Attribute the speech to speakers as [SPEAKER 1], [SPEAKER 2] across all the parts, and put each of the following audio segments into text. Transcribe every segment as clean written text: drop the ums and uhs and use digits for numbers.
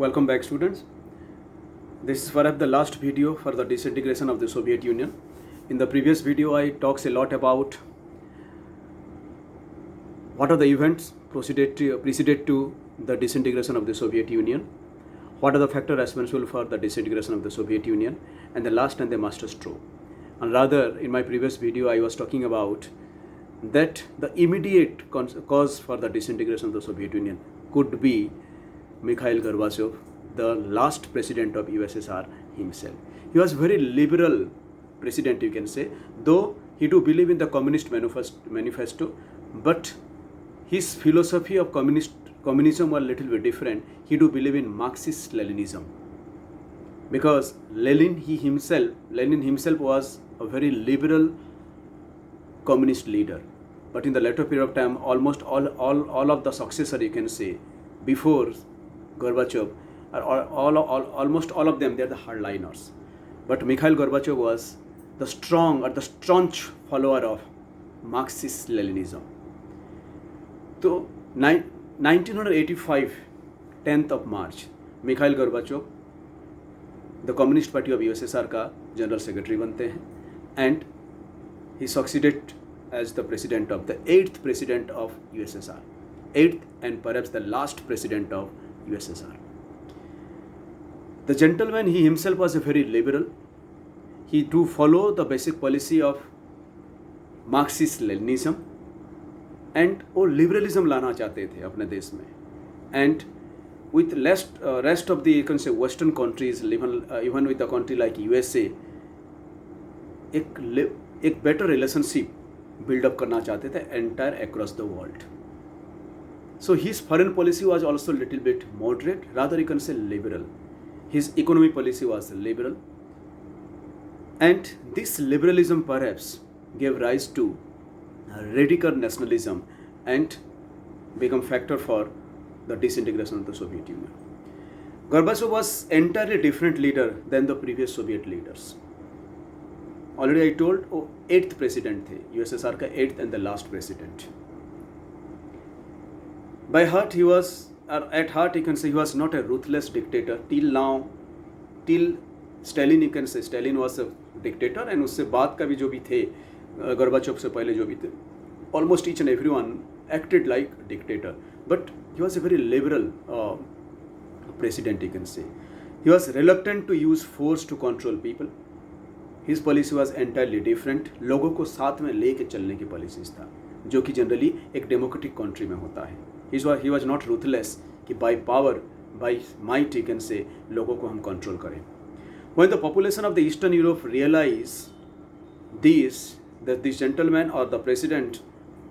[SPEAKER 1] Welcome back, students. This is perhaps the last video for the disintegration of the Soviet Union. In the previous video, I talks a lot about what are the events preceded to the disintegration of the Soviet Union, what are the factors responsible for the disintegration of the Soviet Union, and the last and the master stroke. And rather, in my previous video, I was talking about that the immediate cause for the disintegration of the Soviet Union could be Mikhail Gorbachev, the last president of USSR himself. He was very liberal president, you can say, though he do believe in the communist manifesto, but his philosophy of communism was a little bit different. He do believe in Marxist-Leninism, because Lenin himself was a very liberal communist leader. But in the later period of time, almost all of the successor, you can say, before Gorbachev, almost all of them, they are the hardliners. But Mikhail Gorbachev was the staunch follower of Marxist-Leninism. So 1985, 10th of March, Mikhail Gorbachev, the Communist Party of USSR का general secretary बनते हैं, and he succeeded as the president of the 8th president of USSR, 8th and perhaps the last president of USSR. The gentleman, he himself was a very liberal. He do follow the basic policy of Marxist-Leninism, and वो liberalism लाना चाहते थे अपने देश में. And with rest of the, you can say, Western countries, even with a country like USA, एक better relationship build up करना चाहते थे entire across the world. So his foreign policy was also a little bit moderate, rather you can say liberal. His economic policy was liberal, and this liberalism perhaps gave rise to radical nationalism and become factor for the disintegration of the Soviet Union. Gorbachev was entirely different leader than the previous Soviet leaders. Already I told, 8th president थे, USSR का 8th and the last president. By heart he was, at heart you can say, he was not a ruthless dictator till now. Till Stalin, you can say, Stalin was a dictator, and उससे बाद का भी जो भी थे, Gorbachev से पहले जो भी थे, almost each and everyone acted like dictator. But he was a very liberal president, you can say. He was reluctant to use force to control people. His policy was entirely different. लोगों को साथ में लेके चलने की policies था, जो कि जनरली एक डेमोक्रेटिक कंट्री में होता है. He was not ruthless कि by power, by might, you can say, लोगों को हम कंट्रोल करें. When the population of the Eastern Europe realized this, that this gentleman or the president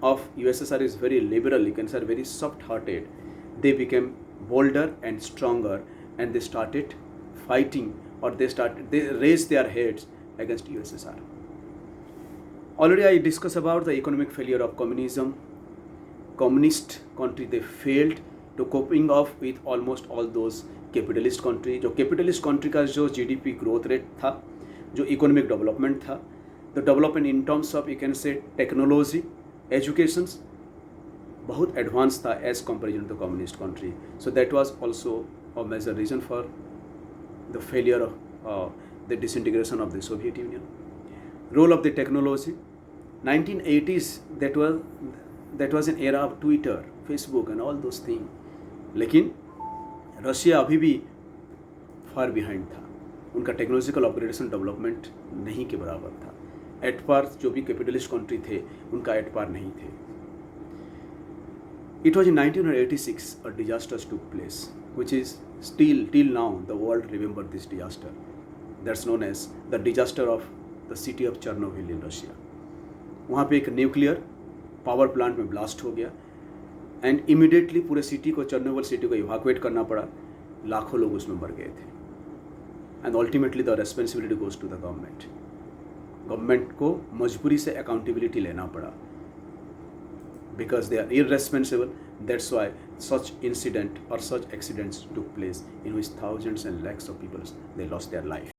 [SPEAKER 1] of USSR is very liberal, you can say, very soft-hearted, they became bolder and stronger, and they started fighting, or they raised their heads against USSR. Already I discussed about the economic failure of communism. Communist country, they failed to coping off with almost all those capitalist country. जो capitalist country का जो GDP growth rate था, जो economic development था, the development in terms of, you can say, technology, education, बहुत advanced था as comparison to the communist country. So that was also a major reason for the failure of the disintegration of the Soviet Union. Role of the technology, 1980s, that was an era of Twitter, Facebook and all those things. लेकिन Russia अभी भी far behind था. उनका technological upgradation development नहीं के बराबर था. At par जो भी कैपिटलिस्ट कंट्री थे, उनका एट पार नहीं थे. It was in 1986 a disaster took place, which is still till now the world remember this disaster. That's known as the disaster of the city of Chernobyl in Russia. वहाँ पे एक nuclear power plant में blast हो गया, and immediately पूरे city को, Chernobyl city को evacuate करना पड़ा. लाखों लोग उसमें मर गए थे, and ultimately the responsibility goes to the government. Government को मजबूरी से अकाउंटेबिलिटी लेना पड़ा, because they are irresponsible. That's why such incident or such accidents took place in which thousands and lakhs of people they lost their life.